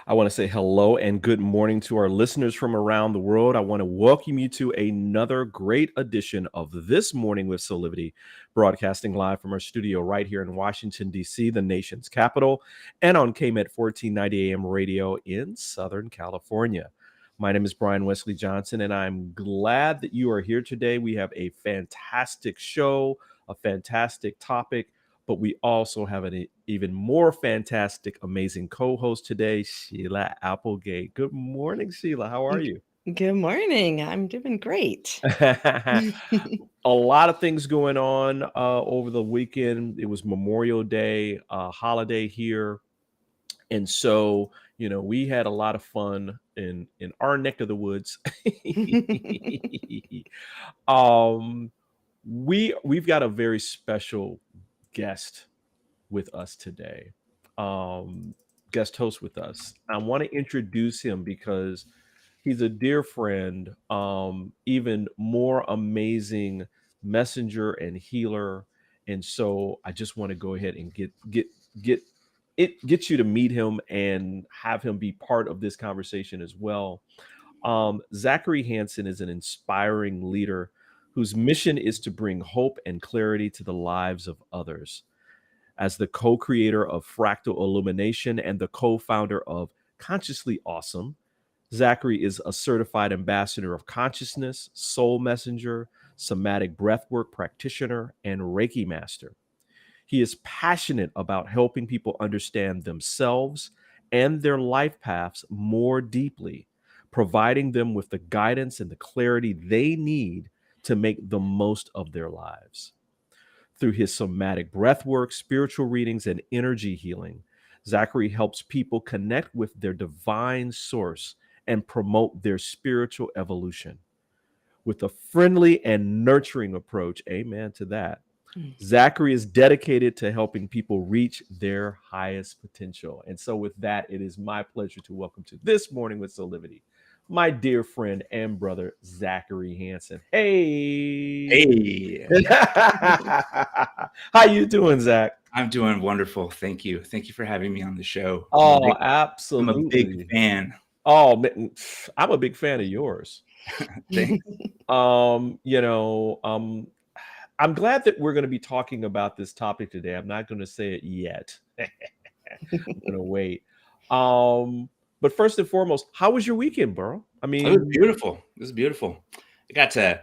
I want to say hello and good morning to our listeners from around the world. I want to welcome you to another great edition of This Morning with Soulivity, broadcasting live from our studio right here in Washington, D.C., the nation's capital, and on KMET 1490 AM radio in Southern California. My name is Brian Westley Johnson, and I'm glad that you are here today. We have a fantastic show, a fantastic topic, but we also have an even more fantastic, amazing co-host today, Sheila Applegate. Good morning, Sheila. How are you? Good morning. I'm doing great. A lot of things going on over the weekend. It was Memorial Day, holiday here. And so, we had a lot of fun in our neck of the woods. um, we've got a very special guest with us today. Guest host with us. I want to introduce him because he's a dear friend, even more amazing messenger and healer. And so I just want to go ahead and get you to meet him and have him be part of this conversation as well. Zachary Hansen is an inspiring leader whose mission is to bring hope and clarity to the lives of others. As the co-creator of Fractal Illumination and the co-founder of Consciously Awesome, Zachary is a certified ambassador of consciousness, soul messenger, somatic breathwork practitioner, and Reiki master. He is passionate about helping people understand themselves and their life paths more deeply, providing them with the guidance and the clarity they need to make the most of their lives. Through his somatic breathwork, spiritual readings, and energy healing, Zachary helps people connect with their divine source and promote their spiritual evolution. With a friendly and nurturing approach, amen to that, Zachary is dedicated to helping people reach their highest potential. And so, with that, it is my pleasure to welcome to This Morning with Soulivity, my dear friend and brother, Zachary Hansen. Hey. Hey, How you doing, Zach? I'm doing wonderful. Thank you. Thank you for having me on the show. Oh, I'm a big absolutely. fan. Oh, man, I'm a big fan of yours. Thanks. You know, I'm glad that we're going to be talking about this topic today. I'm not going to say it yet. I'm going to wait. But first and foremost, how was your weekend, bro? I It was mean, beautiful. It was beautiful. I got to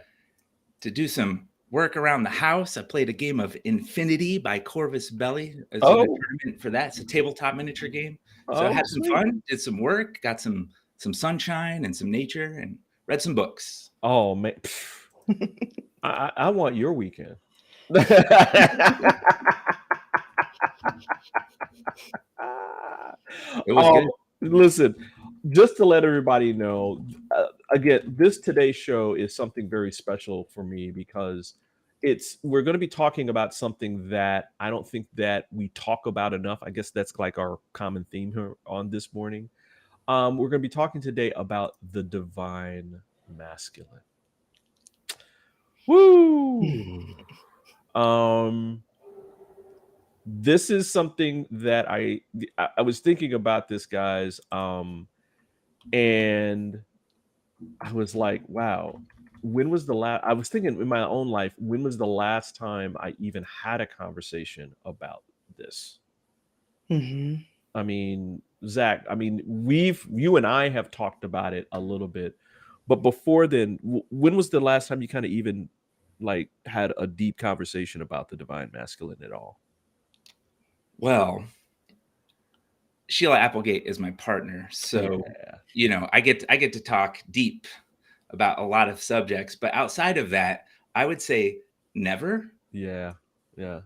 do some work around the house. I played a game of Infinity by Corvus Belli. I was in a oh, tournament for that. It's a tabletop miniature game. So I had some sweet. fun, did some work, got some sunshine and some nature, and read some books. Oh man, I want your weekend. It was good. Listen, just to let everybody know, again, today's show is something very special for me because we're going to be talking about something that I don't think that we talk about enough. I guess that's like our common theme here on This Morning. We're going to be talking today about the divine masculine. Woo! This is something that I was thinking about this, guys, and I was like, wow, when was the last? I was thinking in my own life, when was the last time I even had a conversation about this? Mhm. I mean, Zach, I mean, you and I have talked about it a little bit, but before then, when was the last time you kind of even like had a deep conversation about the divine masculine at all? Well, Sheila Applegate is my partner, so I get to talk deep about a lot of subjects. But outside of that, I would say never. Yeah. Why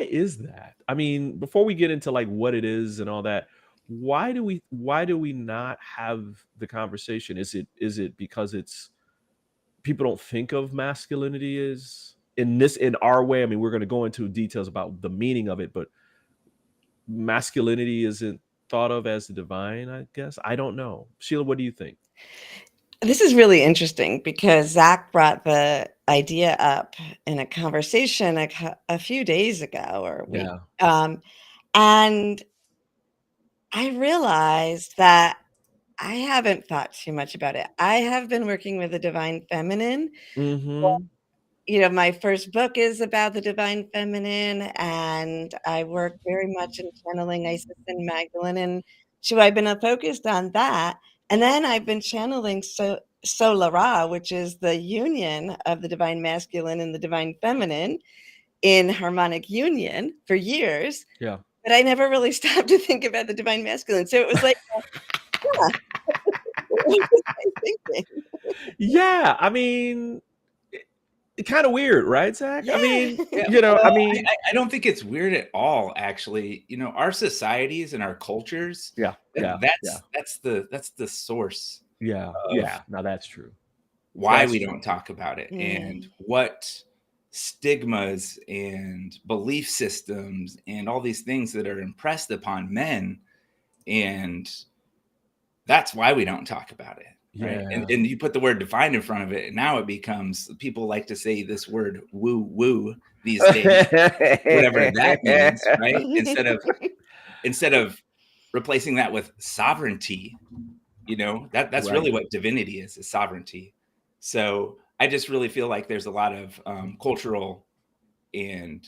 is that? I mean, before we get into like what it is and all that, why do we not have the conversation? Is it because it's people don't think of masculinity as in our way? I mean, we're going to go into details about the meaning of it, but masculinity isn't thought of as the divine, I guess. I don't know. Sheila, what do you think? This is really interesting because Zach brought the idea up in a conversation a few days ago or a week. Yeah. And I realized that I haven't thought too much about it. I have been working with the divine feminine. Mm-hmm. You know, my first book is about the divine feminine, and I work very much in channeling Isis and Magdalene, and so I've been focused on that. And then I've been channeling Solara, which is the union of the divine masculine and the divine feminine in harmonic union for years. Yeah. But I never really stopped to think about the divine masculine. So it was like, yeah, what was I thinking? Yeah. I mean, kind of weird, right, Zach? I Yeah. mean, Yeah, I well, mean, I don't think it's weird at all, actually. Our societies and our cultures, yeah, yeah, yeah, that's the source yeah, of yeah. Now that's true. why That's we true. don't talk about it and Mm. what stigmas and belief systems and all these things that are impressed upon men. And that's why we don't talk about it. Right. Yeah. And you put the word divine in front of it, and now it becomes, people like to say this word woo woo these days, whatever that means, right? Instead of replacing that with sovereignty, that's Right. really what divinity is sovereignty. So I just really feel like there's a lot of cultural and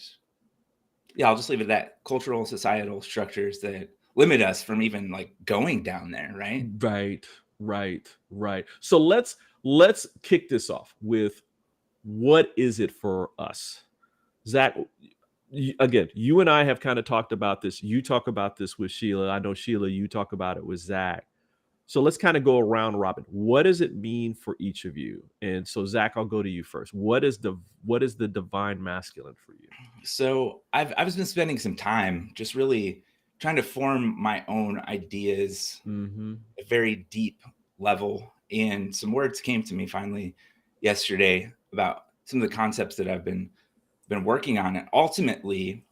I'll just leave it at that, cultural societal structures that limit us from even like going down there, right? Right. Right. Right. So let's kick this off with what is it for us, Zach? Again, you and I have kind of talked about this. You talk about this with Sheila. I know, Sheila, you talk about it with Zach. So let's kind of go around robin. What does it mean for each of you? And so, Zach, I'll go to you first. What is the divine masculine for you? So I've been spending some time just really trying to form my own ideas Mm-hmm. at a very deep level. And some words came to me finally yesterday about some of the concepts that I've been working on. And ultimately,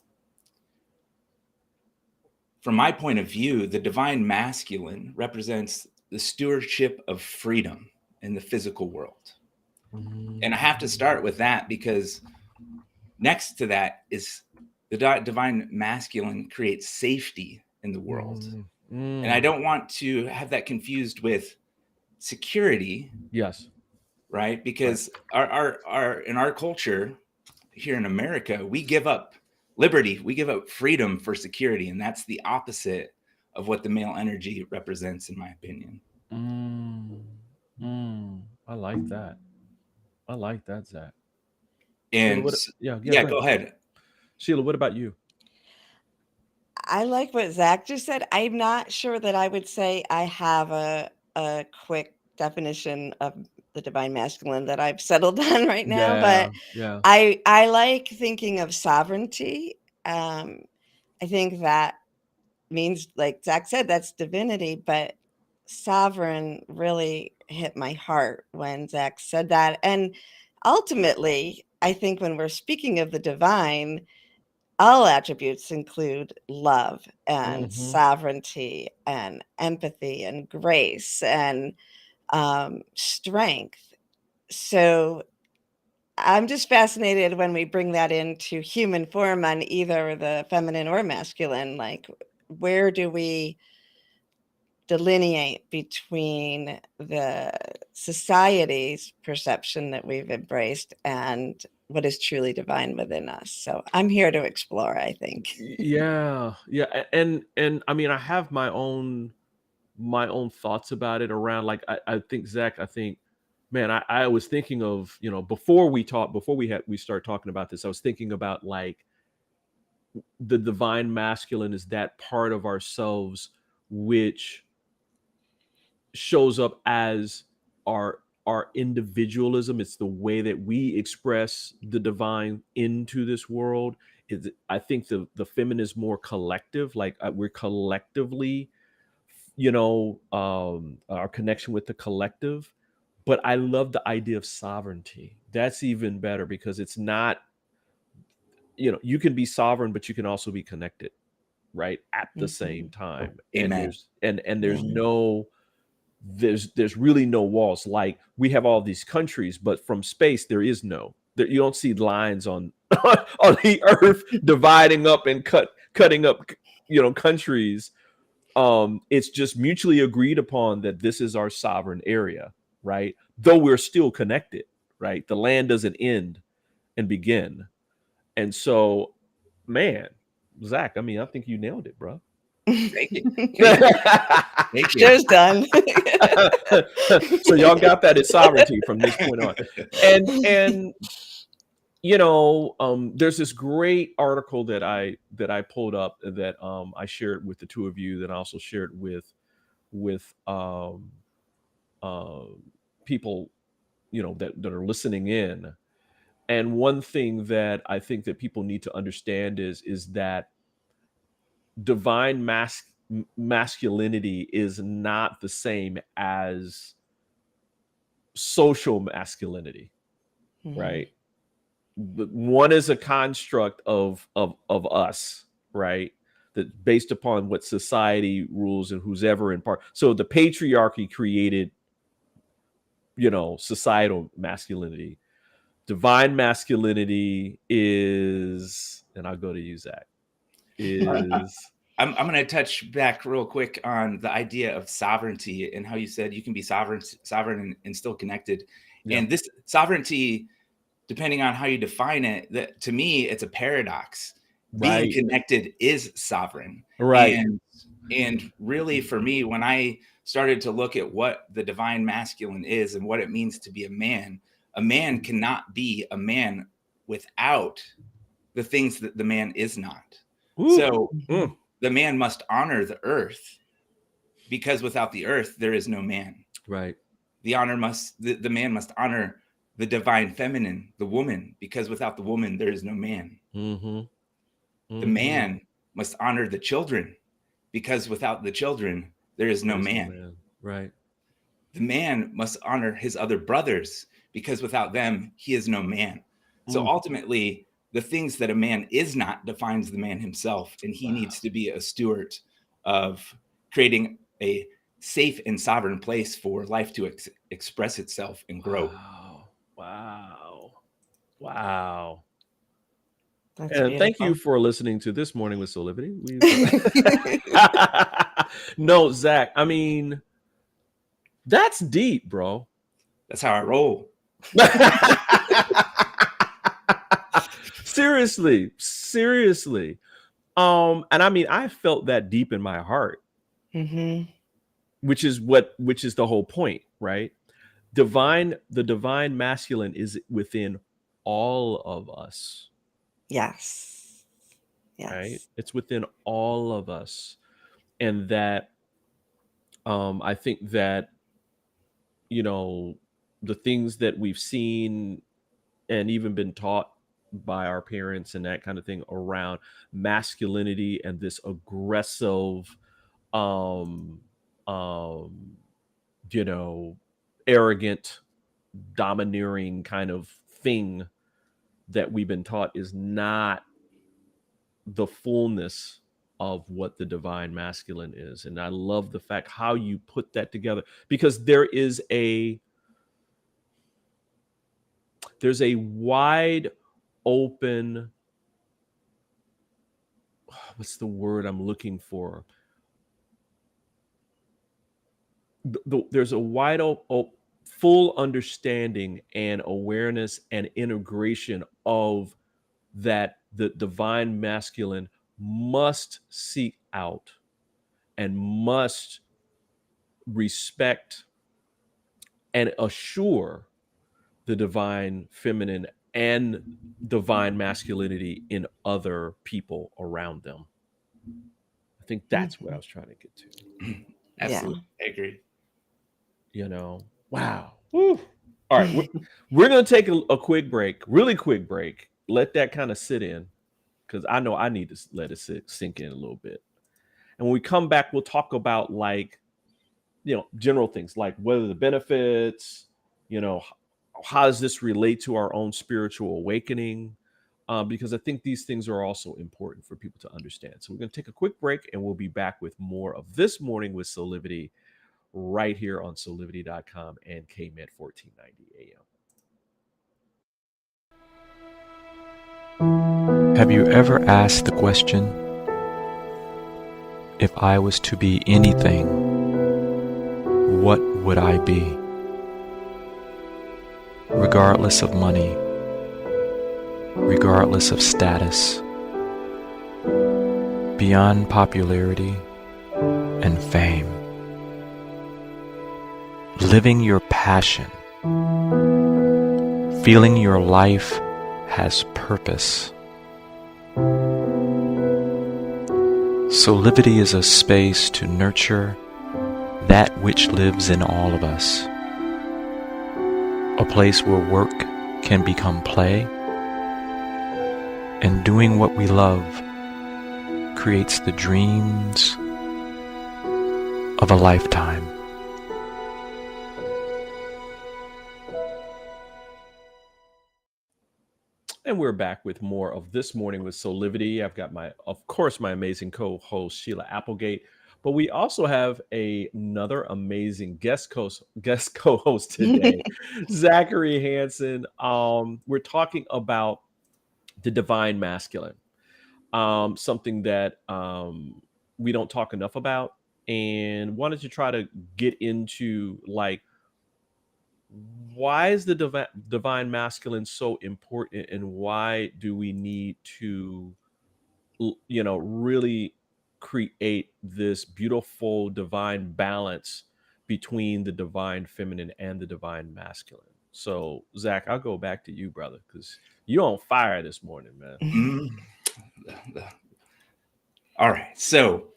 from my point of view, the divine masculine represents the stewardship of freedom in the physical world. And I have to start with that because next to that is the divine masculine creates safety in the world. And I don't want to have that confused with security. Yes. Right? Because our in our culture here in America, we give up liberty, we give up freedom for security. And that's the opposite of what the male energy represents, in my opinion. I like that. I like that, Zach. Sheila, And go go ahead. Sheila, what about you? I like what Zach just said. I'm not sure that I would say I have a quick definition of the divine masculine that I've settled on right now, but Yeah. I like thinking of sovereignty. I think that means, like Zach said, that's divinity, but sovereign really hit my heart when Zach said that. And ultimately, I think when we're speaking of the divine, all attributes include love and Mm-hmm. sovereignty and empathy and grace and strength. So I'm just fascinated when we bring that into human form on either the feminine or masculine. Like, where do we delineate between the society's perception that we've embraced and what is truly divine within us? So I'm here to explore, I think. Yeah. And I mean, I have my own thoughts about it around, like, I think, Zach, man, I was thinking of, before we start talking about this, I was thinking about, like, the divine masculine is that part of ourselves which shows up as our individualism. It's the way that we express the divine into this world. I think the feminine is more collective, like, we're collectively, our connection with the collective. But I love the idea of sovereignty. That's even better, because it's not, you can be sovereign, but you can also be connected, right, at the same time. And Amen. there's really no walls. Like, we have all these countries, but from space there is you don't see lines on on the earth dividing up and cutting up countries. It's just mutually agreed upon that this is our sovereign area, right? Though we're still connected, right? The land doesn't end and begin. And so, man, Zach, I mean, I think you nailed it, bro. Thank you. Thank you. Show's done. So y'all got that as sovereignty from this point on. And you know, there's this great article that I pulled up that I shared with the two of you, that I also shared with people, you know, that are listening in. And one thing that I think that people need to understand is that divine masculinity is not the same as social masculinity, right? One is a construct of us, right? That based upon what society rules and who's ever in part. So the patriarchy created, you know, societal masculinity. Divine masculinity is, and I'll go to you, Zach, is I'm going to touch back real quick on the idea of sovereignty and how you said you can be sovereign and still connected. Yeah. And this sovereignty, depending on how you define it, that to me, it's a paradox. Being connected is sovereign. Right. And really for me, when I started to look at what the divine masculine is and what it means to be a man cannot be a man without the things that the man is not. Ooh. So the man must honor the earth, because without the earth, there is no man. Right. The man must honor the divine feminine, the woman, because without the woman, there is no man. The man must honor the children, because without the children, there is no man. Right. The man must honor his other brothers, because without them, he is no man. So ultimately, the things that a man is not defines the man himself, and he needs to be a steward of creating a safe and sovereign place for life to express itself and grow. Wow. That's and beautiful. Thank you for listening to This Morning with Soulivity. No, Zach, I mean, that's deep, bro. That's how I roll. Seriously. And I mean, I felt that deep in my heart, which is the whole point, right? The divine masculine is within all of us. Yes. Right? It's within all of us. And that, I think that, you know, the things that we've seen and even been taught by our parents and that kind of thing around masculinity and this aggressive, you know, arrogant, domineering kind of thing that we've been taught is not the fullness of what the divine masculine is. And I love the fact how you put that together, because there's a wide open, what's the word I'm looking for? There's a wide full understanding and awareness and integration of that the divine masculine must seek out and must respect and assure the divine feminine and divine masculinity in other people around them. I think that's what I was trying to get to. Absolutely. Yeah. I agree. You know, wow. Woo. All right. We're going to take a quick break, really quick break. Let that kind of sit in, because I know I need to let it sink in a little bit. And when we come back, we'll talk about, like, you know, general things like what are the benefits, you know, how does this relate to our own spiritual awakening? Because I think these things are also important for people to understand. So we're going to take a quick break, and we'll be back with more of This Morning with Soulivity right here on Soulivity.com and KMET 1490 AM. Have you ever asked the question, If I was to be anything, what would I be? Regardless of money, regardless of status, beyond popularity and fame. Living your passion, feeling your life has purpose. Soulivity is a space to nurture that which lives in all of us. A place where work can become play, and doing what we love creates the dreams of a lifetime. And we're back with more of This Morning with Soulivity. I've got of course, my amazing co-host Sheila Applegate, but we also have another amazing guest co-host today, Zachary Hansen. We're talking about the divine masculine, something that we don't talk enough about, and wanted to try to get into, like, why is the divine masculine so important, and why do we need to really create this beautiful divine balance between the divine feminine and the divine masculine? So Zach, I'll go back to you, brother, because you're on fire this morning, man. All right, so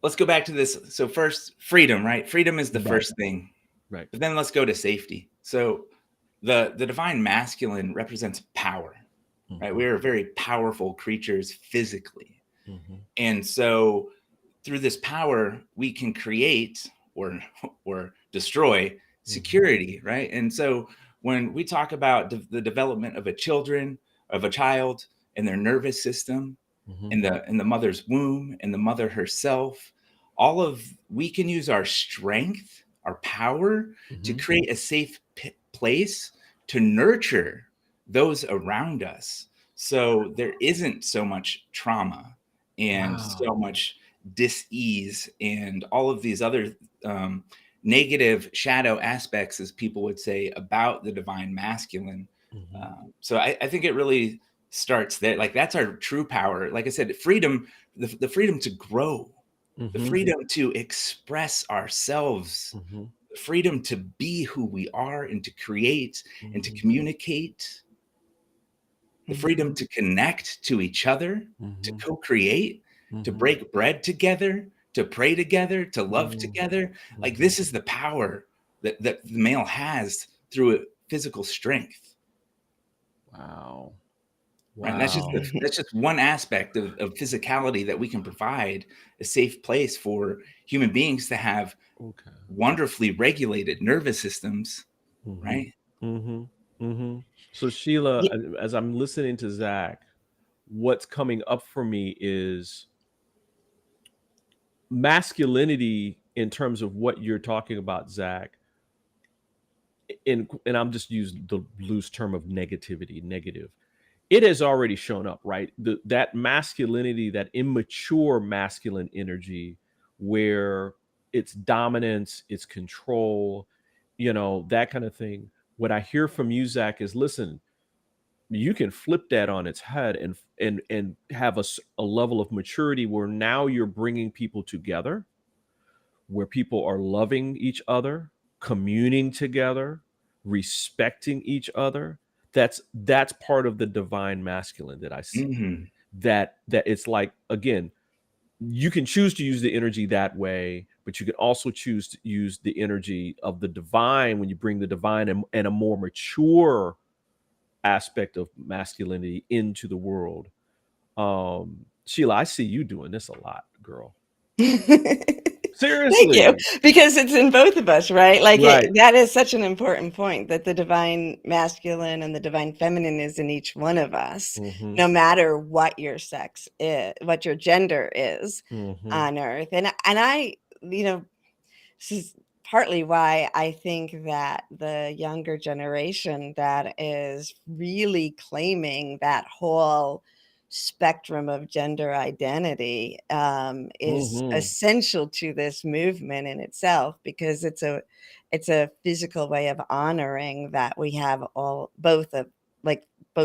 let's go back to this. So first, freedom, right? Freedom is the first thing. Right. But then let's go to safety. So the divine masculine represents power, right? We are very powerful creatures physically. And so through this power, we can create or destroy security, right? And so when we talk about the development of a child and their nervous system, in the mother's womb, and the mother herself, we can use our strength, our power, to create a safe place to nurture those around us, so there isn't so much trauma and so much dis-ease and all of these other negative shadow aspects, as people would say, about the divine masculine. So I think it really starts there. Like, that's our true power. Like I said, freedom, the freedom to grow, the freedom to express ourselves, the freedom to be who we are and to create and to communicate, the freedom to connect to each other, to co-create, to break bread together, to pray together, to love together. Like, this is the power that the male has through physical strength. Wow. Right? That's just one aspect of physicality that we can provide a safe place for human beings to have wonderfully regulated nervous systems, right? So Sheila, as I'm listening to Zach, what's coming up for me is masculinity in terms of what you're talking about, Zach. And I'm just using the loose term of negative. It has already shown up, right? That masculinity, that immature masculine energy, where it's dominance, it's control, that kind of thing. What I hear from you, Zach, is, listen, you can flip that on its head and have a level of maturity where now you're bringing people together, where people are loving each other, communing together, respecting each other. That's part of the divine masculine that I see. That it's like, again, you can choose to use the energy that way, but you can also choose to use the energy of the divine when you bring the divine and a more mature aspect of masculinity into the world. Sheila, I see you doing this a lot, girl. Seriously. Thank you. Because it's in both of us, right? Like, Right. that is such an important point, that the divine masculine and the divine feminine is in each one of us, no matter what your sex is, what your gender is on earth. And I, this is partly why I think that the younger generation that is really claiming that whole spectrum of gender identity is essential to this movement in itself, because it's a physical way of honoring that we have both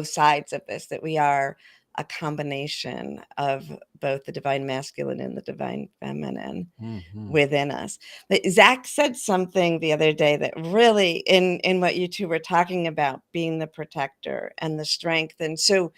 sides of this, that we are a combination of both the divine masculine and the divine feminine within us. But Zach said something the other day that really, in what you two were talking about, being the protector and the strength. And so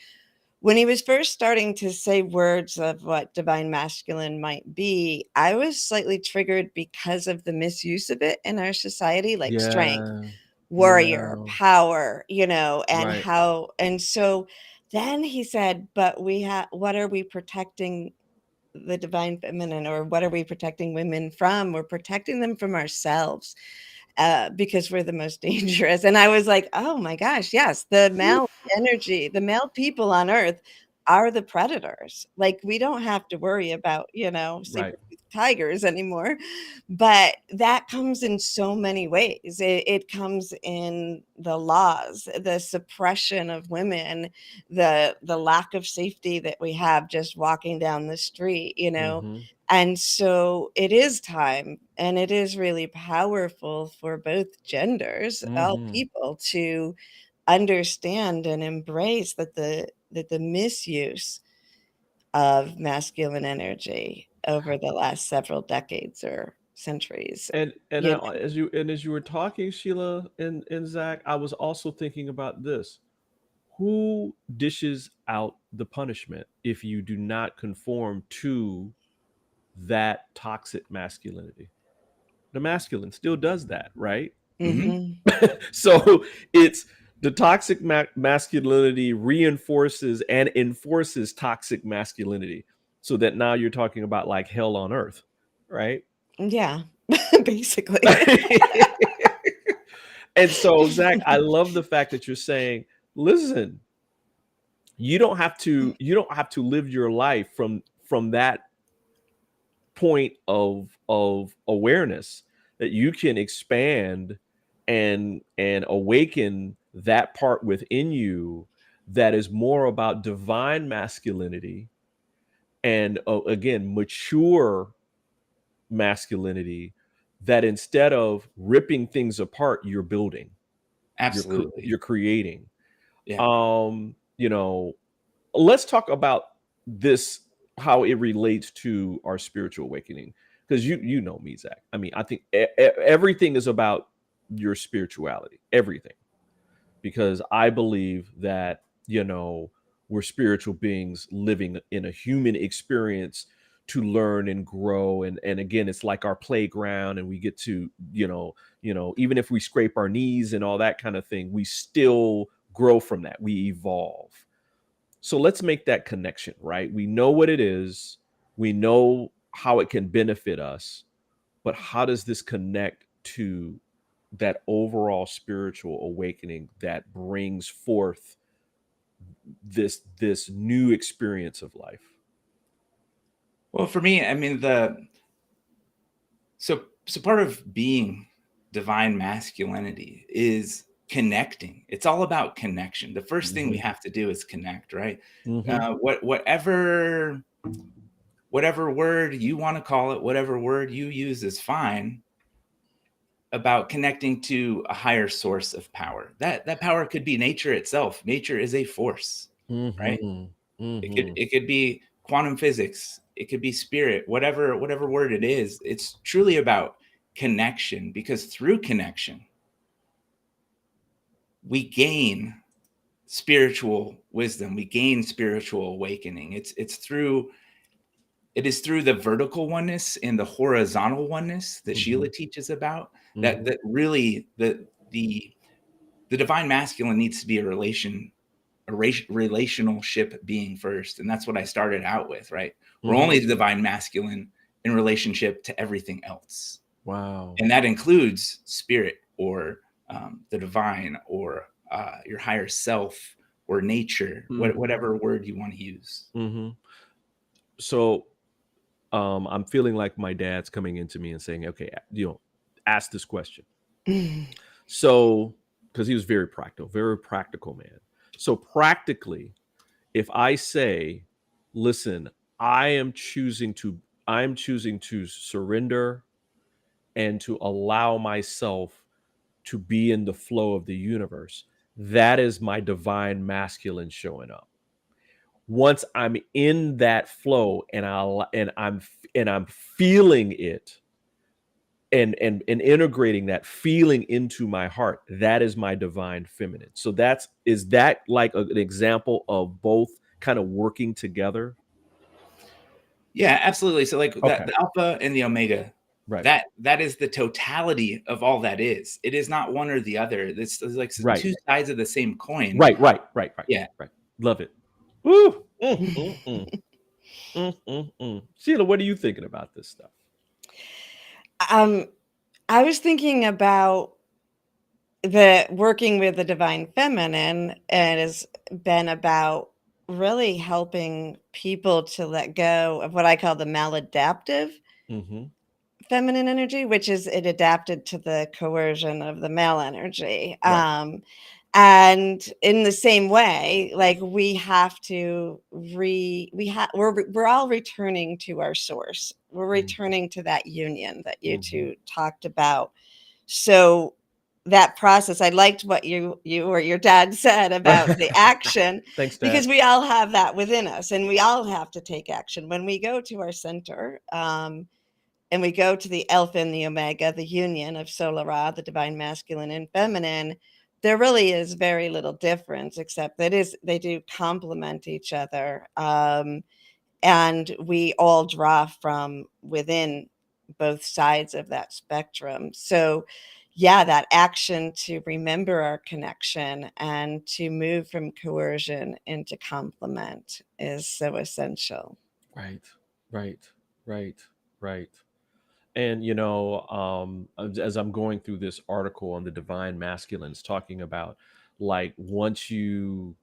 when he was first starting to say words of what divine masculine might be, I was slightly triggered because of the misuse of it in our society, like strength, warrior, power, and how. And so then he said, but what are we protecting the divine feminine, or what are we protecting women from? We're protecting them from ourselves, because we're the most dangerous. And I was like, oh my gosh, yes, the male energy, the male people on earth are the predators. Like, we don't have to worry about, saber-toothed tigers anymore. But that comes in so many ways. It comes in the laws, the suppression of women, the lack of safety that we have just walking down the street, And so it is time, and it is really powerful for both genders, all people, to understand and embrace that the misuse of masculine energy over the last several decades or centuries. And as you were talking, Sheila and Zach, I was also thinking about this. Who dishes out the punishment if you do not conform to that toxic masculinity? The masculine still does that, right? So it's the toxic masculinity reinforces and enforces toxic masculinity, so that now you're talking about like hell on earth, right? Yeah, basically. And so, Zach, I love the fact that you're saying, listen, you don't have to live your life from that point of awareness, that you can expand and awaken that part within you that is more about divine masculinity and again, mature masculinity, that instead of ripping things apart, you're building. Absolutely. You're creating. Yeah. Let's talk about this, how it relates to our spiritual awakening, because you know me, Zach. I mean, I think everything is about your spirituality, everything, because I believe that we're spiritual beings living in a human experience to learn and grow, and again, it's like our playground, and we get to even if we scrape our knees and all that kind of thing, we still grow from that, we evolve. So let's make that connection, right? We know what it is, we know how it can benefit us, but how does this connect to that overall spiritual awakening that brings forth this new experience of life? Well, for me, I mean, so part of being divine masculinity is connecting. It's all about connection. The first thing we have to do is connect, right? Whatever word you want to call it, whatever word you use is fine, about connecting to a higher source of power. That power could be nature itself. Nature is a force, right? It could be quantum physics. It could be spirit, whatever word it is. It's truly about connection, because through connection, we gain spiritual wisdom. We gain spiritual awakening. It is through the vertical oneness and the horizontal oneness that Sheila teaches about, that really the divine masculine needs to be a relationship being first. And that's what I started out with, right? We're only the divine masculine in relationship to everything else. Wow. And that includes spirit, or the divine, or your higher self, or nature, whatever word you want to use. So I'm feeling like my dad's coming into me and saying, okay, ask this question. So, because he was very practical man. So practically, if I say, listen, I'm choosing to surrender and to allow myself to be in the flow of the universe, that is my divine masculine showing up. Once I'm in that flow and I'm feeling it and integrating that feeling into my heart, that is my divine feminine. So is that like an example of both kind of working together? Yeah, absolutely. So like Okay. the alpha and the omega, Right. that is the totality of all that is. It is not one or the other. It's like Right. two sides of the same coin. Right. Yeah. Right. Love it. Woo. Sheila, what are you thinking about this stuff? I was thinking about the working with the divine feminine, and has been about really helping people to let go of what I call the maladaptive feminine energy, which is it adapted to the coercion of the male energy. Right. And in the same way, like we have to we're all returning to our source. We're returning to that union that you two talked about. So that process, I liked what you or your dad said about the action. Thanks, Dad. Because we all have that within us, and we all have to take action when we go to our center. And we go to the alpha and the omega, the union of Solara, the divine masculine and feminine. There really is very little difference, except that they do complement each other. And we all draw from within both sides of that spectrum. So yeah, that action to remember our connection and to move from coercion into complement is so essential. Right. And as I'm going through this article on the divine masculines, talking about like once you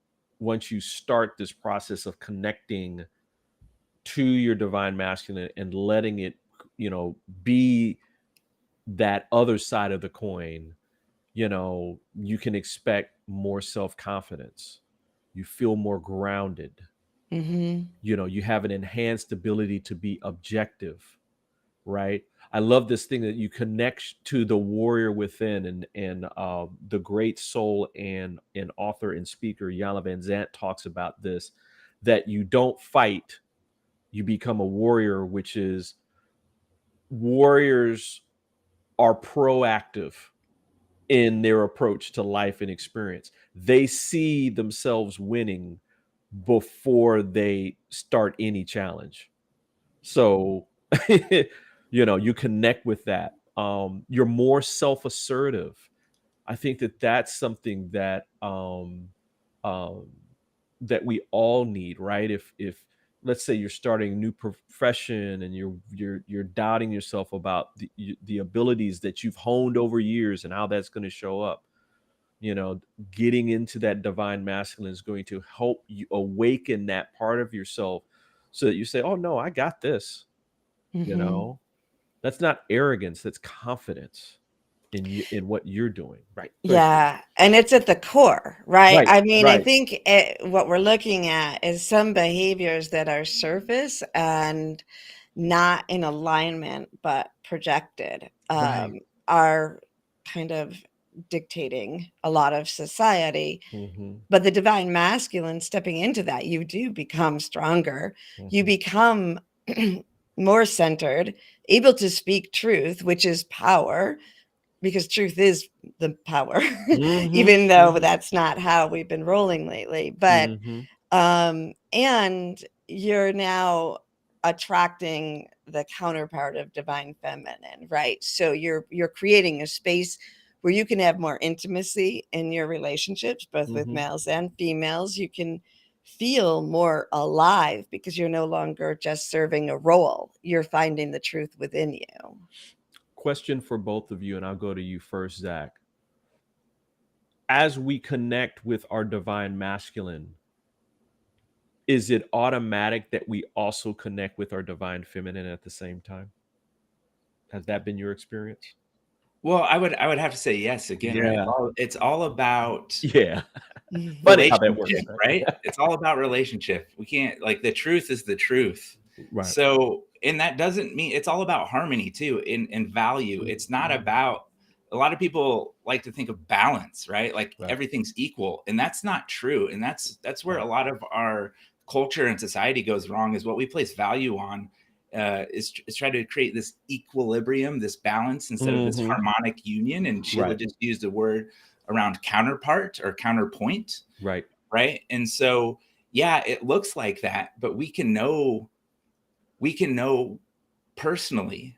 start this process of connecting to your divine masculine and letting it, be that other side of the coin, you can expect more self-confidence. You feel more grounded. You have an enhanced ability to be objective, right? I love this thing that you connect to the warrior within, and the great soul and author and speaker Jana Van Zant talks about this, that you don't fight, you become a warrior, which is warriors are proactive in their approach to life and experience. They see themselves winning before they start any challenge. So, you connect with that. You're more self-assertive. I think that that's something that um, that we all need, right? If let's say you're starting a new profession and you're doubting yourself about the abilities that you've honed over years and how that's going to show up, getting into that divine masculine is going to help you awaken that part of yourself so that you say, oh no, I got this. That's not arrogance, that's confidence in what you're doing. Right. Yeah, and it's at the core, right? Right. I mean, I Right. think what we're looking at is some behaviors that are surface and not in alignment, but projected, Right. are kind of dictating a lot of society. Mm-hmm. But the divine masculine, stepping into that, you do become stronger. You Mm-hmm. become more centered, able to speak truth, which is power, because truth is the power, even though that's not how we've been rolling lately. But and you're now attracting the counterpart of divine feminine, right? So you're creating a space where you can have more intimacy in your relationships, both with males and females. You can feel more alive because you're no longer just serving a role. You're finding the truth within you. Question for both of you, and I'll go to you first, Zach. As we connect with our divine masculine, is it automatic that we also connect with our divine feminine at the same time? Has that been your experience? Well, I would have to say yes again, right? Yeah. It's all about Yeah. Funny how that works, relationship, right? right? It's all about relationship. We can't, like, the truth is the truth. Right. So, and that doesn't mean, it's all about harmony too, in value. It's not about, a lot of people like to think of balance, right? Like Right. everything's equal, and that's not true. And that's where a lot of our culture and society goes wrong, is what we place value on is try to create this equilibrium, this balance, instead of this harmonic union. And Sheila Right. just used a word around counterpart or counterpoint, Right. right? And so, yeah, it looks like that, but we can know personally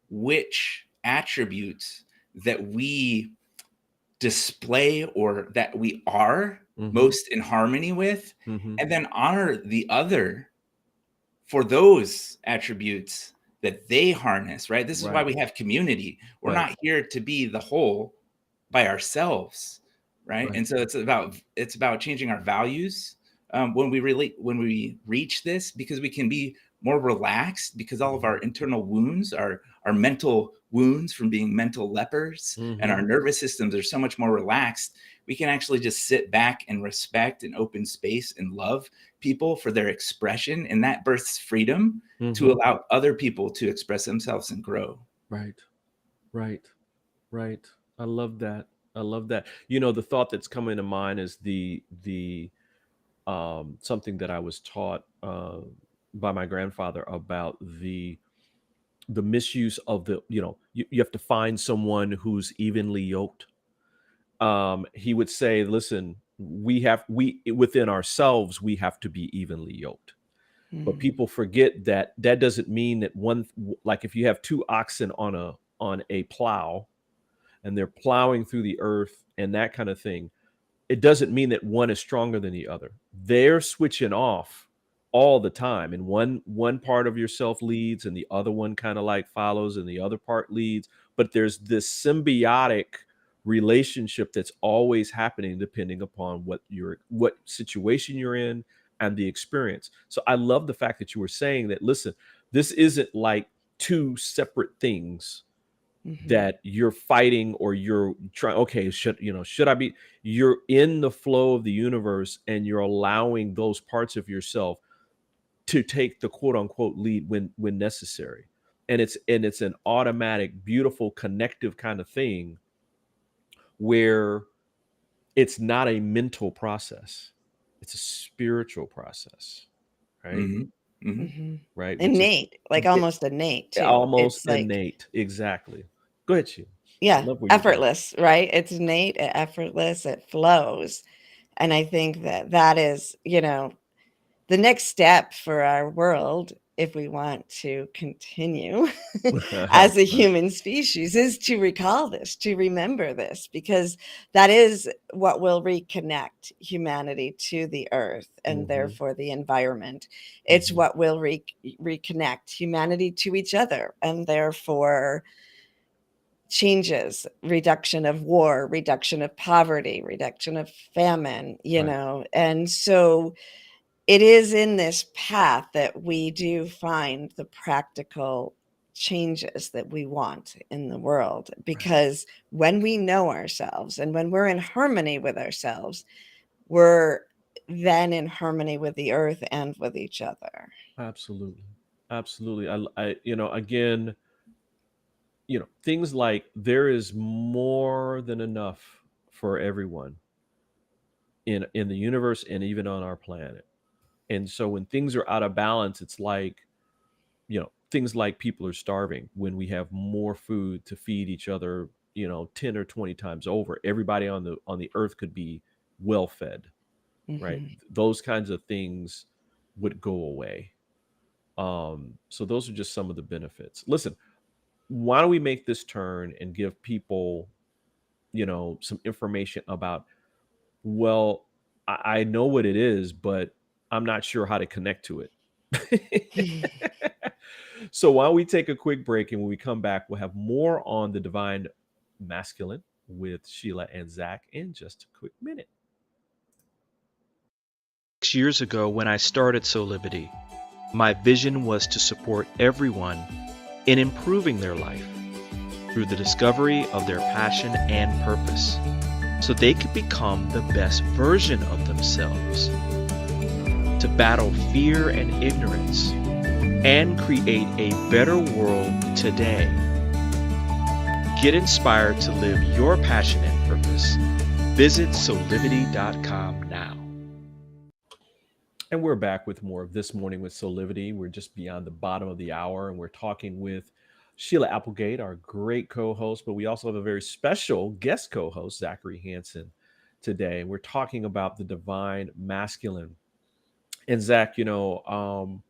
which attributes that we display or that we are most in harmony with, and then honor the other for those attributes that they harness, right? This is why Right. we have community. We're Right. not here to be the whole by ourselves, right? Right. And so it's about changing our values when we reach this, because we can be more relaxed, because all of our internal wounds, our mental wounds from being mental lepers, and our nervous systems are so much more relaxed. We can actually just sit back and respect and open space and love people for their expression, and that births freedom to allow other people to express themselves and grow. Right. Right. Right. I love that. I love that. You know, the thought that's coming to mind is the something that I was taught by my grandfather about the misuse of the, you have to find someone who's evenly yoked. He would say, listen, we within ourselves, we have to be evenly yoked. But people forget that doesn't mean that one, like if you have two oxen on a plow and they're plowing through the earth and that kind of thing, it doesn't mean that one is stronger than the other. They're switching off all the time, and one part of yourself leads and the other one kind of like follows and the other part leads, but there's this symbiotic relationship that's always happening depending upon what situation you're in and the experience. So I love the fact that you were saying that, listen, this isn't like two separate things that you're fighting or you're trying, okay, should I be, you're in the flow of the universe and you're allowing those parts of yourself to take the quote unquote lead when necessary. And it's an automatic, beautiful, connective kind of thing where it's not a mental process. It's a spiritual process, right? Right. Innate, like almost innate too. Almost It's like, innate. Exactly. Go ahead, Sheila. yeah, effortless, right? It's innate, effortless, it flows. And I think that is, the next step for our world, if we want to continue as a human species, is to recall this, to remember this, because that is what will reconnect humanity to the earth and therefore the environment. It's what will reconnect humanity to each other and therefore changes, reduction of war, reduction of poverty, reduction of famine, and so it is in this path that we do find the practical changes that we want in the world, because when we know ourselves and when we're in harmony with ourselves, we're then in harmony with the earth and with each other. Absolutely. I again, things like there is more than enough for everyone in the universe and even on our planet. And so when things are out of balance, it's like, things like people are starving when we have more food to feed each other, 10 or 20 times over. Everybody on the earth could be well fed, right? Those kinds of things would go away. So those are just some of the benefits. Listen, why don't we make this turn and give people, some information about, well, I know what it is, but I'm not sure how to connect to it. So why don't we take a quick break, and when we come back, we'll have more on the divine masculine with Sheila and Zach in just a quick minute. 6 years ago, when I started Soulivity, my vision was to support everyone in improving their life. through the discovery of their passion and purpose, so they could become the best version of themselves, to battle fear and ignorance, and create a better world today. Get inspired to live your passion and purpose. Visit Soulivity.com now. And we're back with more of This Morning with Soulivity. We're just beyond the bottom of the hour, and we're talking with Sheila Applegate, our great co-host, but we also have a very special guest co-host, Zachary Hansen, today. And we're talking about the divine masculine. And Zach, you've done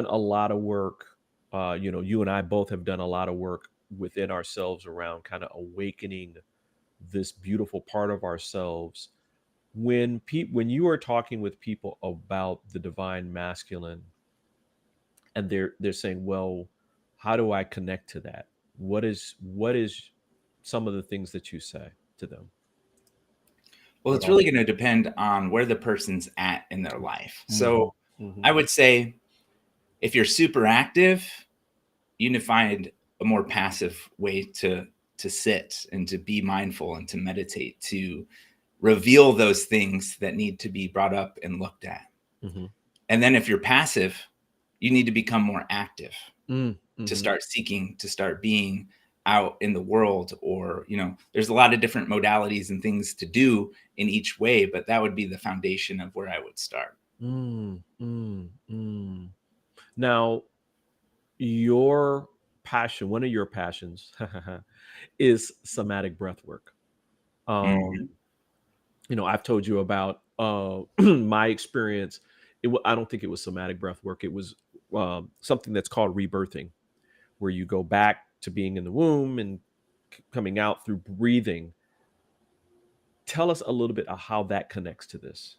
a lot of work. You and I both have done a lot of work within ourselves around kind of awakening this beautiful part of ourselves. When you are talking with people about the divine masculine, and they're saying, well, how do I connect to that? What is some of the things that you say to them? Well, it's really going to depend on where the person's at in their life. So I would say if you're super active, you need to find a more passive way to sit and to be mindful and to meditate, to reveal those things that need to be brought up and looked at. And then if you're passive, you need to become more active to start seeking, to start being out in the world, or, there's a lot of different modalities and things to do in each way, but that would be the foundation of where I would start. Now, your passion, one of your passions is somatic breath work. I've told you about my experience. I don't think it was somatic breath work. It was something that's called rebirthing, where you go back to being in the womb and coming out through breathing. Tell us a little bit of how that connects to this.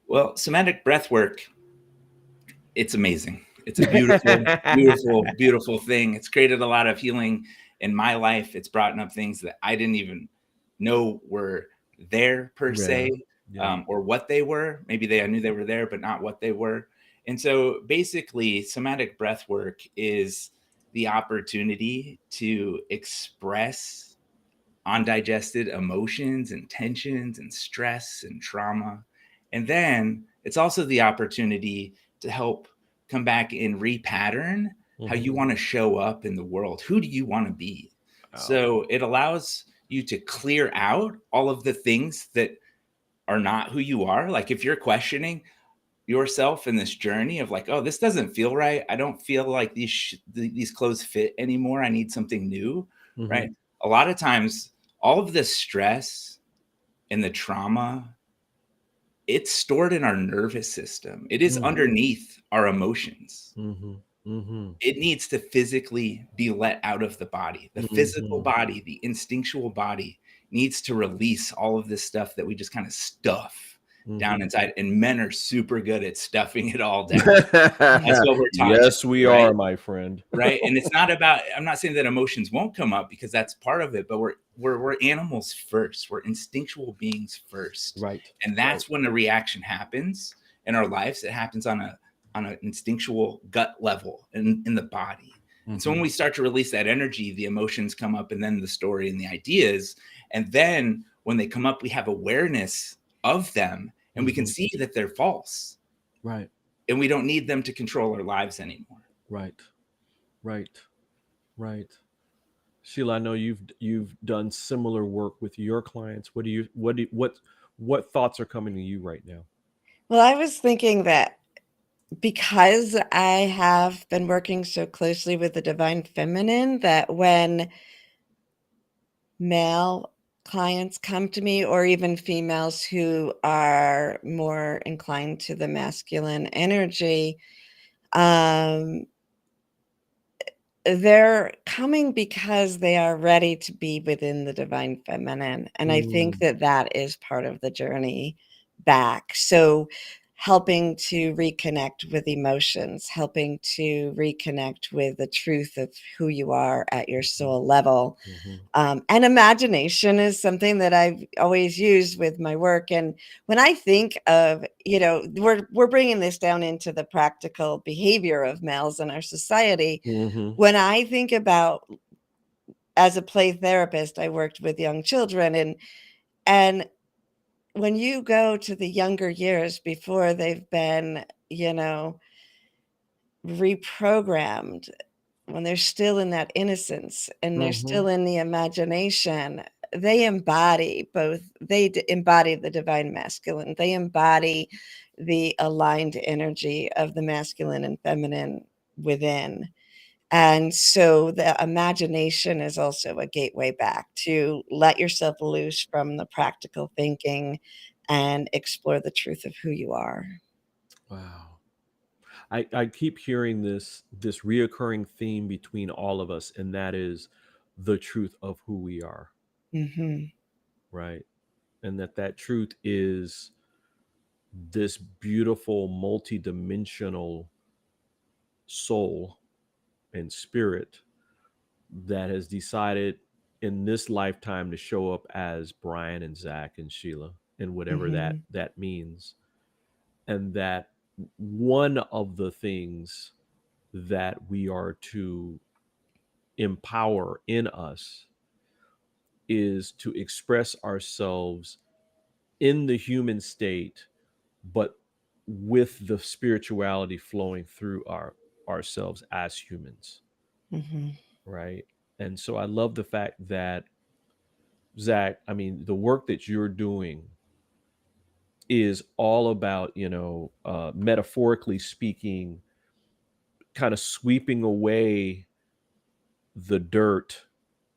Well, somatic breath work, it's amazing. It's a beautiful, beautiful, beautiful thing. It's created a lot of healing in my life. It's brought up things that I didn't even know were there per se, or what they were. Maybe I knew they were there, but not what they were. And so basically, somatic breath work is the opportunity to express undigested emotions and tensions and stress and trauma. And then it's also the opportunity to help come back and repattern how you want to show up in the world. Who do you want to be? So it allows you to clear out all of the things that are not who you are. Like if you're questioning yourself in this journey of like, oh, this doesn't feel right. I don't feel like these clothes fit anymore. I need something new, right? A lot of times, all of the stress and the trauma, it's stored in our nervous system. It is underneath our emotions. It needs to physically be let out of the body. The physical body, the instinctual body needs to release all of this stuff that we just kind of stuff down inside. And men are super good at stuffing it all down. That's what we're talking about. Yes, we are, my friend. Right. And it's not about, I'm not saying that emotions won't come up, because that's part of it, but we're animals first. We're instinctual beings first. Right. And that's when a reaction happens in our lives. It happens on an instinctual gut level in the body. And so when we start to release that energy, the emotions come up, and then the story and the ideas. And then when they come up, we have awareness of them, and we can see that they're false. Right. And we don't need them to control our lives anymore. Right. Sheila, I know you've done similar work with your clients. What thoughts are coming to you right now? Well, I was thinking that because I have been working so closely with the divine feminine, that when male clients come to me, or even females who are more inclined to the masculine energy, they're coming because they are ready to be within the divine feminine. And I think that is part of the journey back. So helping to reconnect with emotions, helping to reconnect with the truth of who you are at your soul level. And imagination is something that I've always used with my work. And when I think of, we're bringing this down into the practical behavior of males in our society. When I think about as a play therapist, I worked with young children, and when you go to the younger years before they've been, reprogrammed, when they're still in that innocence and they're still in the imagination, they embody embody the divine masculine. They embody the aligned energy of the masculine and feminine within. And so the imagination is also a gateway back to let yourself loose from the practical thinking and explore the truth of who you are. Wow. I keep hearing this reoccurring theme between all of us, and that is the truth of who we are, Mm-hmm. right? And that truth is this beautiful multidimensional soul and spirit that has decided in this lifetime to show up as Brian and Zach and Sheila and whatever Mm-hmm. that means. And that one of the things that we are to empower in us is to express ourselves in the human state, but with the spirituality flowing through ourselves as humans, Mm-hmm. right? And so I love the fact that, Zach, I mean, the work that you're doing is all about, metaphorically speaking, kind of sweeping away the dirt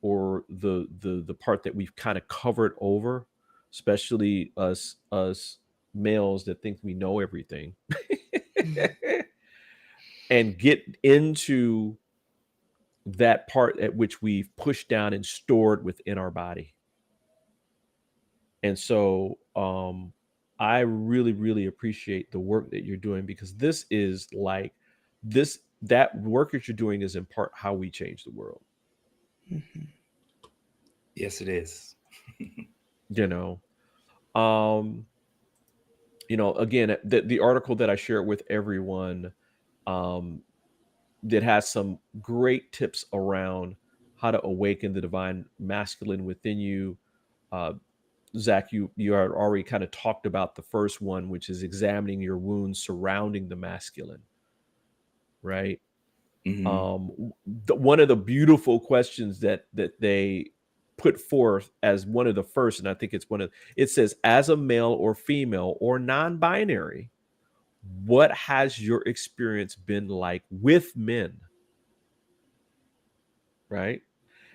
or the part that we've kind of covered over, especially us males that think we know everything, and get into that part at which we've pushed down and stored within our body. And so I really, really appreciate the work that you're doing, because this is like that work that you're doing is in part how we change the world. Mm-hmm. Yes, it is. Um, again, the article that I share with everyone, that has some great tips around how to awaken the divine masculine within you. Zach, you had already kind of talked about the first one, which is examining your wounds surrounding the masculine, right? Mm-hmm. One of the beautiful questions that they put forth as one of the first, and I think it says, as a male or female or non-binary, what has your experience been like with men? Right?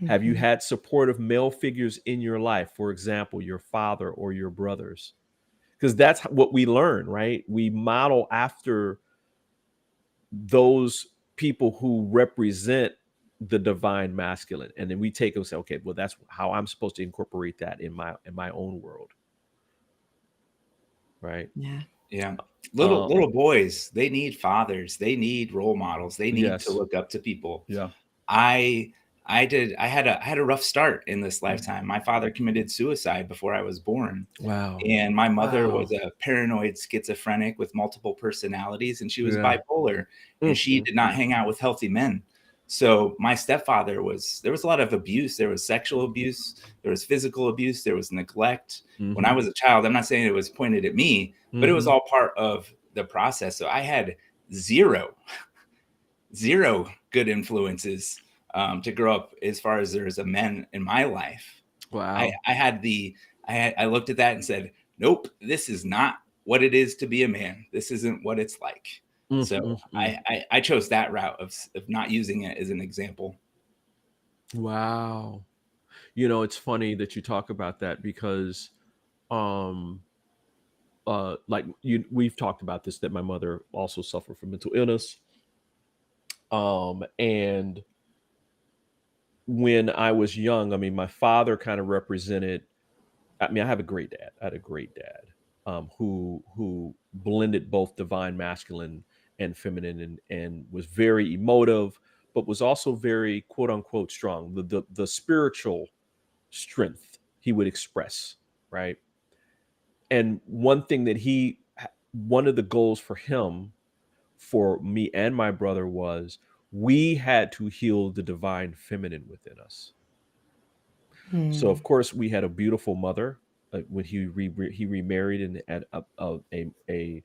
Have you Mm-hmm. had supportive male figures in your life? For example, your father or your brothers? Because that's what we learn, right? We model after those people who represent the divine masculine, and then we take and say, okay, well, that's how I'm supposed to incorporate that in my own world, right? Yeah. Yeah. Um, Little boys, they need fathers, they need role models, they need to yes, look up to people. yeah, I had a rough start in this lifetime. My father committed suicide before I was born. wow, And my mother wow, was a paranoid schizophrenic with multiple personalities, and she was yeah, bipolar, and she did not hang out with healthy men. So my stepfather there was a lot of abuse. There was sexual abuse, there was physical abuse, there was neglect. When I was a child, I'm not saying it was pointed at me, but it was all part of the process. So I had zero good influences to grow up as far as there's a men in my life. wow. I looked at that and said, nope, this is not what it is to be a man. This isn't what it's like. So I chose that route of not using it as an example. Wow. It's funny that you talk about that, because like we've talked about this, that my mother also suffered from mental illness. And when I was young, I mean, my father kind of represented, I mean, I have a great dad. I had a great dad, who blended both divine masculine and feminine, and was very emotive, but was also very quote unquote strong. The spiritual strength he would express, right? And one of the goals for him, for me and my brother, was we had to heal the divine feminine within us. So Hmm. of course we had a beautiful mother when he remarried and had a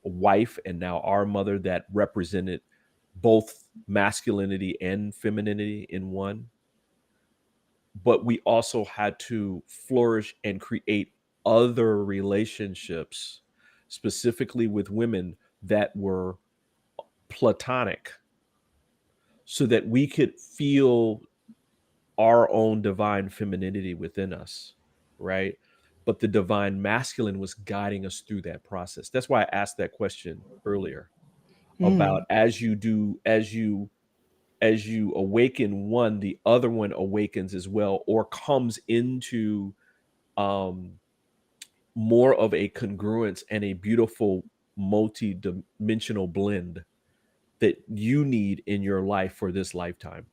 wife, and now our mother that represented both masculinity and femininity in one. But we also had to flourish and create other relationships, specifically with women that were platonic, so that we could feel our own divine femininity within us, right? But the divine masculine was guiding us through that process. That's why I asked that question earlier about Hmm. as you awaken one, the other one awakens as well, or comes into um more of a congruence and a beautiful multi-dimensional blend that you need in your life for this lifetime.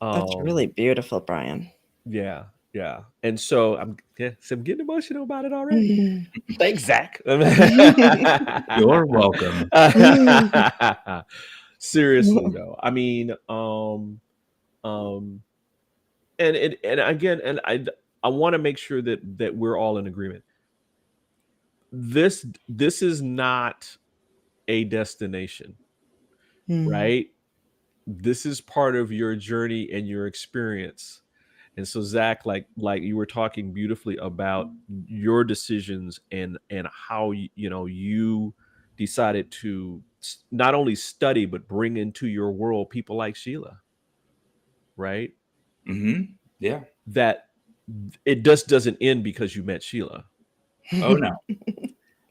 That's um really beautiful, Brian. yeah, yeah. And so I'm getting emotional about it already. Mhm. Thanks, Zach. You're welcome. Seriously though, I mean, um and again, and I want to make sure that we're all in agreement. This is not a destination, Hmm. right? This is part of your journey and your experience. And so Zach, like you were talking beautifully about your decisions and how you decided to not only study but bring into your world people like Sheila, right? Yeah. That it just doesn't end because you met Sheila. Oh no.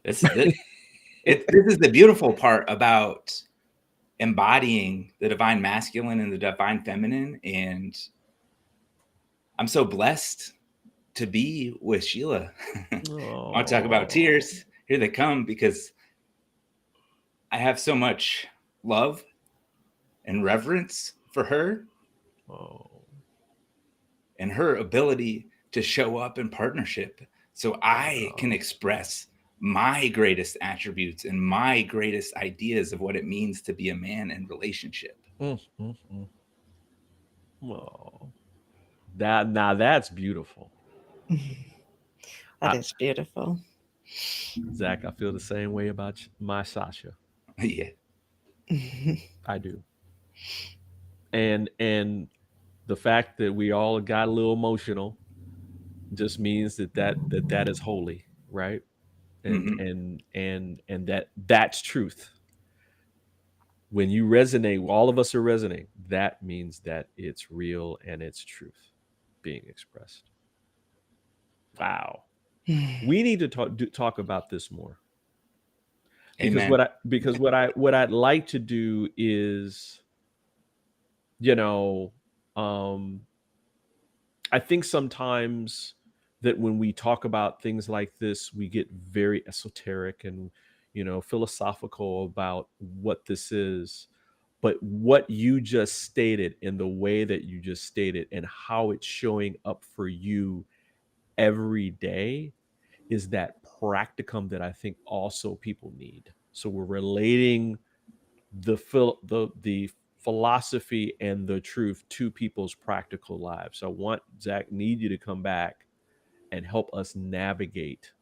This is the beautiful part about embodying the divine masculine and the divine feminine. And I'm so blessed to be with Sheila. I'll talk about Oh, tears. Here they come, because I have so much love and reverence for her oh, and her ability to show up in partnership so I can express my greatest attributes and my greatest ideas of what it means to be a man in relationship. mm, mm, mm. Oh, that's beautiful. That is beautiful. Zach, I feel the same way about my Sasha. Yeah. I do. And the fact that we all got a little emotional just means that is holy, right? And Mm-hmm. and that's truth. When you resonate, all of us are resonating. That means that it's real and it's truth being expressed. Wow. We need to talk about this more. Because Amen. what I'd like to do is, you know, um, I think sometimes that when we talk about things like this, we get very esoteric and, philosophical about what this is. But what you just stated in the way that you just stated and how it's showing up for you every day is that practicum that I think also people need. So we're relating the philosophy and the truth to people's practical lives. So I want Zach, need you to come back and help us navigate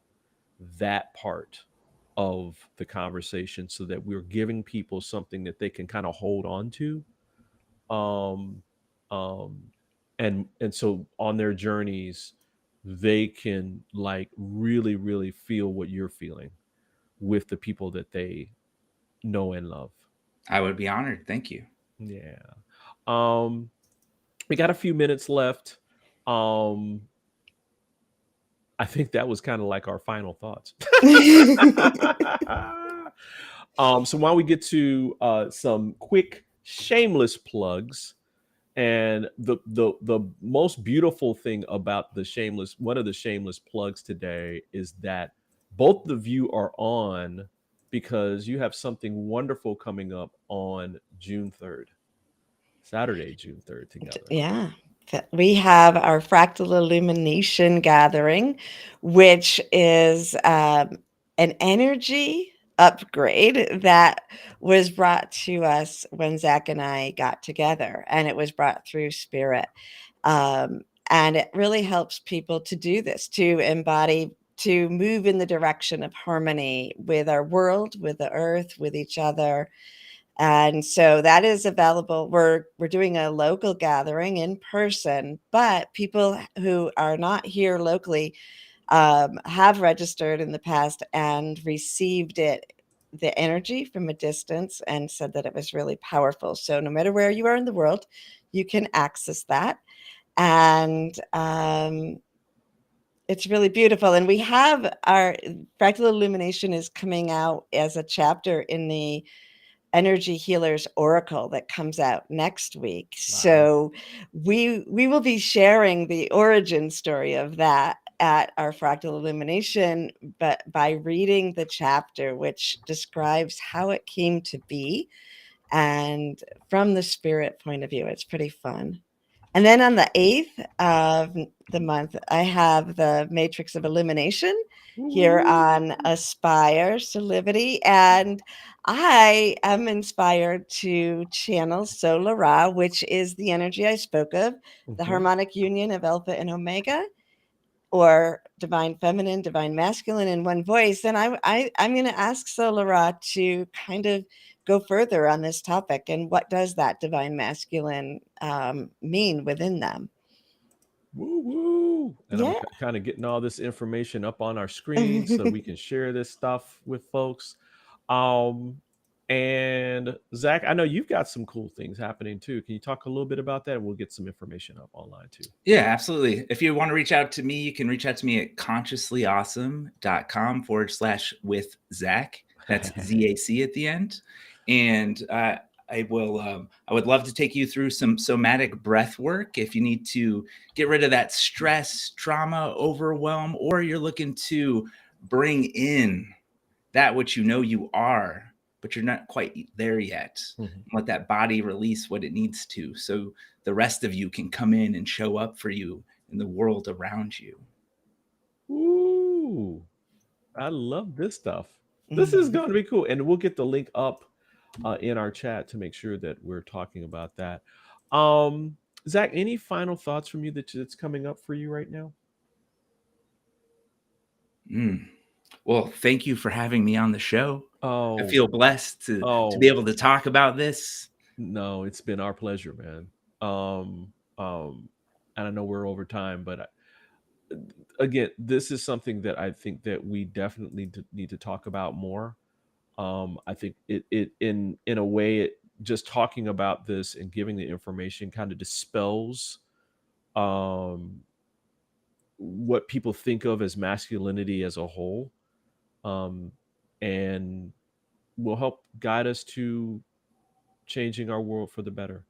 that part of the conversation so that we're giving people something that they can kind of hold on to. Um, um, and so on their journeys, they can like really, really feel what you're feeling with the people that they know and love. I would be honored. Thank you. Yeah. Um, we got a few minutes left. Um, I think that was kind of like our final thoughts. So why don't we get to some quick shameless plugs? And the most beautiful thing about one of the shameless plugs today is that both of you are on because you have something wonderful coming up on June 3rd, Saturday, June 3rd together. Yeah. We have our fractal illumination gathering, which is an energy upgrade that was brought to us when Zach and I got together, and it was brought through spirit. And it really helps people to do this, to embody, to move in the direction of harmony with our world, with the earth, with each other. And so that is available. We're doing a local gathering in person, but people who are not here locally have registered in the past and received the energy from a distance, and said that it was really powerful. So no matter where you are in the world, you can access that. And it's really beautiful. And we have our Fractal Illumination is coming out as a chapter in the Energy Healers Oracle that comes out next week. Wow. So we will be sharing the origin story of that at our Fractal Illumination, but by reading the chapter, which describes how it came to be, and from the spirit point of view. It's pretty fun. And then on the 8th of the month, I have the Matrix of Illumination here on Aspire Soulivity. And I am inspired to channel Solar, which is the energy I spoke of, the harmonic union of Alpha and Omega, or divine feminine, divine masculine in one voice. And I'm going to ask Solar to kind of go further on this topic, and what does that divine masculine mean within them. Woo woo. And Yeah. I'm kind of getting all this information up on our screen so we can share this stuff with folks. And Zach, I know you've got some cool things happening too. Can you talk a little bit about that? And we'll get some information up online too. Yeah, absolutely. If you want to reach out to me, you can reach out to me at consciouslyawesome.com/with Zach. That's ZAC at the end. And I would love to take you through some somatic breath work if you need to get rid of that stress, trauma, overwhelm, or you're looking to bring in that which you know you are, but you're not quite there yet. Let that body release what it needs to, so the rest of you can come in and show up for you in the world around you. Ooh, I love this stuff. This is going to be cool. And we'll get the link up in our chat to make sure that we're talking about that. Zach, any final thoughts from you that's coming up for you right now? Well, thank you for having me on the show. Oh, I feel blessed to be able to talk about this. No, it's been our pleasure, man. And I know we're over time, but again, this is something that I think that we definitely need to talk about more. I think it in a way, just talking about this and giving the information kind of dispels what people think of as masculinity as a whole, and will help guide us to changing our world for the better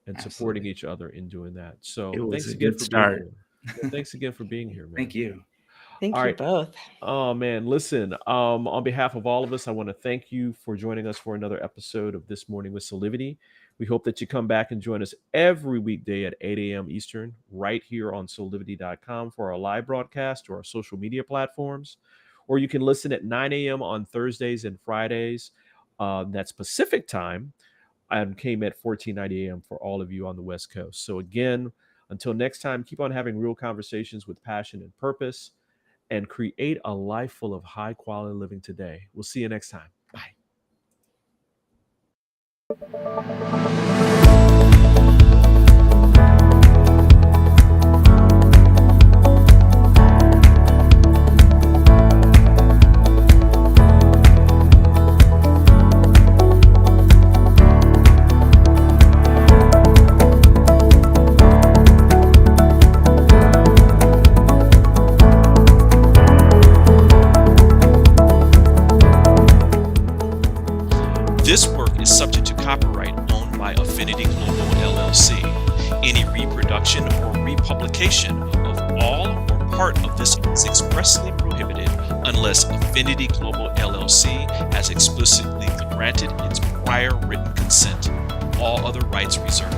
and supporting each other in doing that. So thanks again for being here. Thanks again for being here, man. Thank you. Thank you both. Oh man, listen, on behalf of all of us, I want to thank you for joining us for another episode of This Morning with Soulivity. We hope that you come back and join us every weekday at 8 a.m. Eastern, right here on soulivity.com for our live broadcast or our social media platforms. Or you can listen at 9 a.m. on Thursdays and Fridays. That's Pacific time, and KMET 1490 a.m. for all of you on the West Coast. So again, until next time, keep on having real conversations with passion and purpose, and create a life full of high quality living today. We'll see you next time. Bye. This work is subject to copyright owned by Affinity Global LLC. Any reproduction or republication of all or part of this is expressly prohibited unless Affinity Global LLC has explicitly granted its prior written consent. All other rights reserved.